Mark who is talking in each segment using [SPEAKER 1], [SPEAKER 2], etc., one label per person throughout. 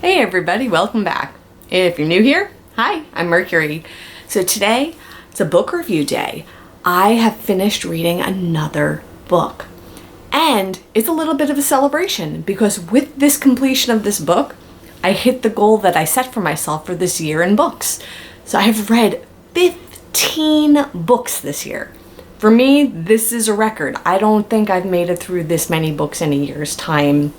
[SPEAKER 1] Hey everybody, welcome back. If you're new here, hi, I'm Mercury. So today, it's a book review day. I have finished reading another book. And it's a little bit of a celebration because with this completion of this book, I hit the goal that I set for myself for this year in books. So I have read 15 books this year. For me, this is a record. I don't think I've made it through this many books in a year's time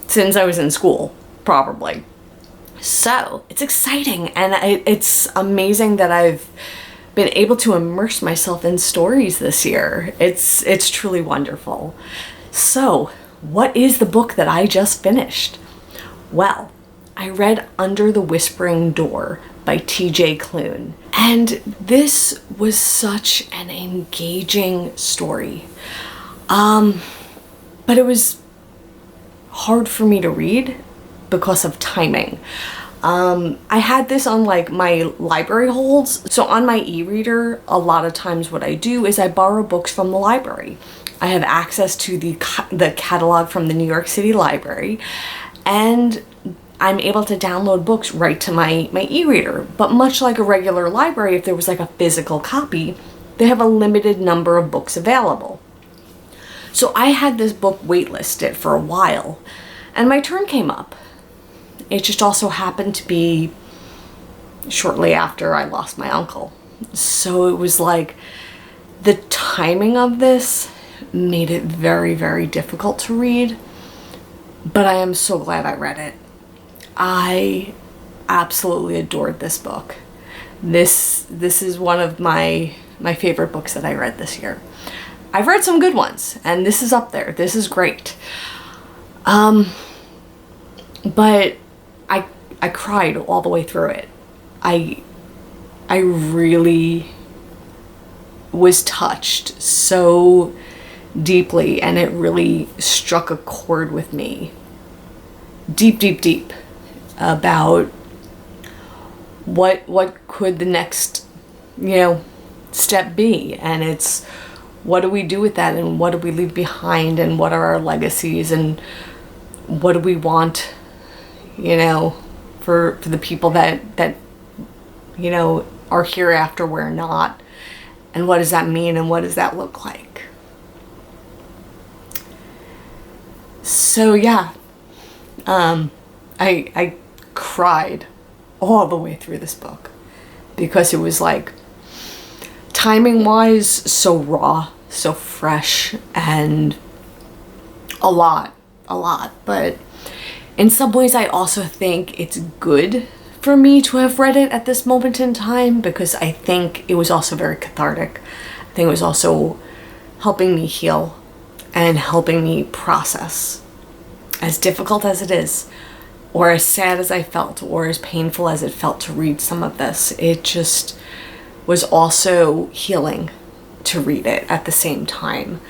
[SPEAKER 1] since I was in school, probably. So it's exciting, and it's amazing that I've been able to immerse myself in stories this year. It's truly wonderful. So what is the book that I just finished? Well, I read Under the Whispering Door by T.J. Klune. And this was such an engaging story. But it was hard for me to read because of timing. I had this on like my library holds. So on my e-reader, a lot of times what I do is I borrow books from the library. I have access to the catalog from the New York City Library, and I'm able to download books right to my e-reader. But much like a regular library, if there was like a physical copy, they have a limited number of books available. So I had this book waitlisted for a while, and my turn came up. It just also happened to be shortly after I lost my uncle. So it was like the timing of this made it very, very difficult to read, but I am so glad I read it. I absolutely adored this book. This is one of my favorite books that I read this year. I've read some good ones, and this is up there. This is great. But I cried all the way through it. I really was touched so deeply, and it really struck a chord with me. Deep, deep, deep. About what could the next, step be, and it's what do we do with that, and what do we leave behind, and what are our legacies, and what do we want, for the people that are here after we're not, and what does that mean, and what does that look like? So yeah, I cried all the way through this book because it was like timing wise so raw, so fresh, and a lot, but in some ways I also think it's good for me to have read it at this moment in time because I think it was also very cathartic. I think it was also helping me heal and helping me process, as difficult as it is, or as sad as I felt, or as painful as it felt to read some of this. It just was also healing to read it at the same time.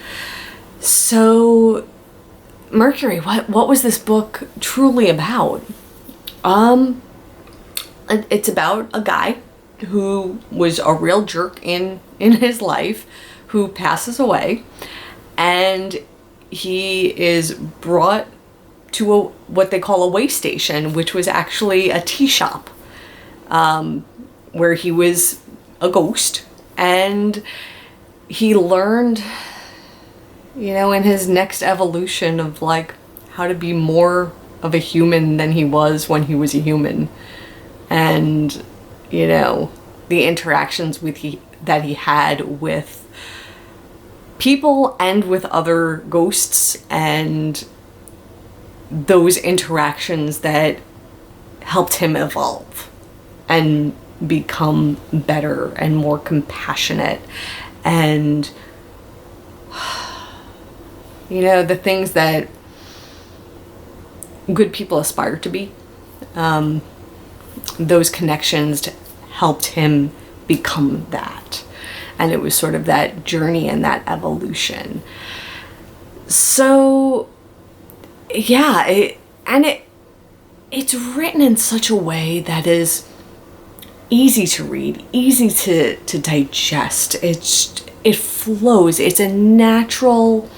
[SPEAKER 1] So, Mercury, what was this book truly about? It's about a guy who was a real jerk in his life, who passes away, and he is brought to what they call a way station, which was actually a tea shop, where he was a ghost, and he learned, in his next evolution of like how to be more of a human than he was when he was a human, and the interactions that he had with people and with other ghosts, and those interactions that helped him evolve and become better and more compassionate, and the things that good people aspire to be. Those connections helped him become that, and it was sort of that journey and that evolution. So yeah, it's written in such a way that is easy to read, easy to digest. It flows. It's a natural,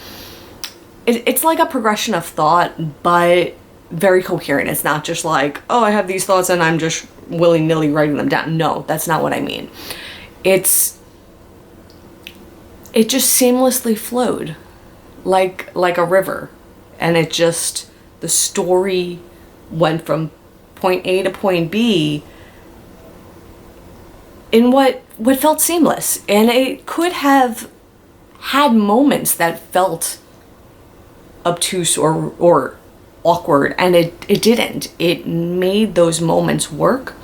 [SPEAKER 1] it's like a progression of thought, but very coherent. It's not just like, oh, I have these thoughts and I'm just willy-nilly writing them down. No, that's not what I mean. It just seamlessly flowed like a river, and the story went from point A to point B in what felt seamless. And it could have had moments that felt obtuse or awkward, and it didn't. It made those moments work.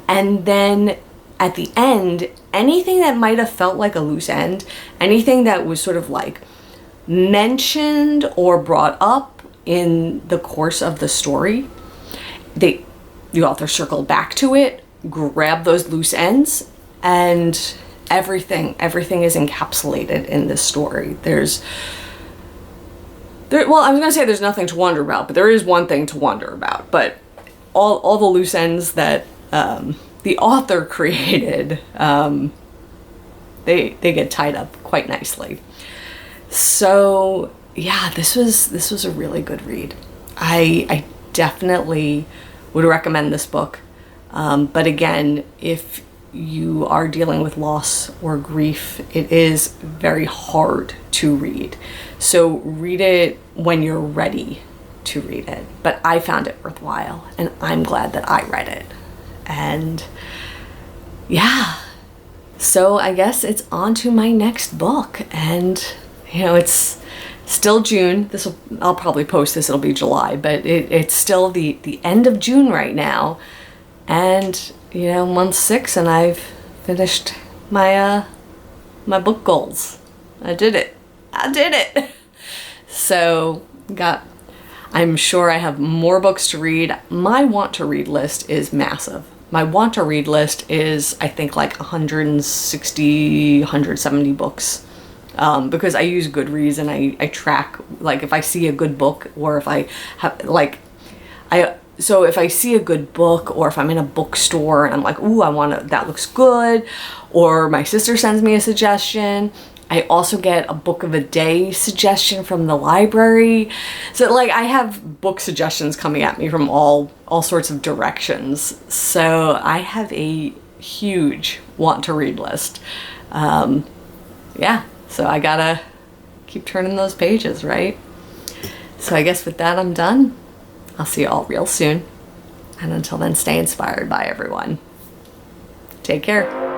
[SPEAKER 1] And then at the end, anything that might have felt like a loose end, anything that was sort of like mentioned or brought up in the course of the story, the author circled back to it, grabbed those loose ends, and everything is encapsulated in this story. Well, I was gonna say there's nothing to wonder about, but there is one thing to wonder about. But all the loose ends that the author created, they get tied up quite nicely. So yeah, this was a really good read. I definitely would recommend this book. But again, if you are dealing with loss or grief, it is very hard to read. So read it when you're ready to read it. But I found it worthwhile, and I'm glad that I read it. And yeah, so I guess it's on to my next book. And it's still June. I'll probably post this, it'll be July, but it's still the end of June right now. And month 6, and I've finished my my book goals. I did it. So I'm sure I have more books to read. My want to read list is massive. My want to read list is, I think, like 160, 170 books. Because I use Goodreads, and I track, like, if I see a good book, or if I have, like, so if I see a good book, or if I'm in a bookstore and I'm like, ooh, that looks good, or my sister sends me a suggestion. I also get a book of a day suggestion from the library. So like, I have book suggestions coming at me from all sorts of directions. So I have a huge want to read list. Yeah, so I gotta keep turning those pages, right? So I guess with that, I'm done. I'll see you all real soon. And until then, stay inspired. Bye, everyone. Take care.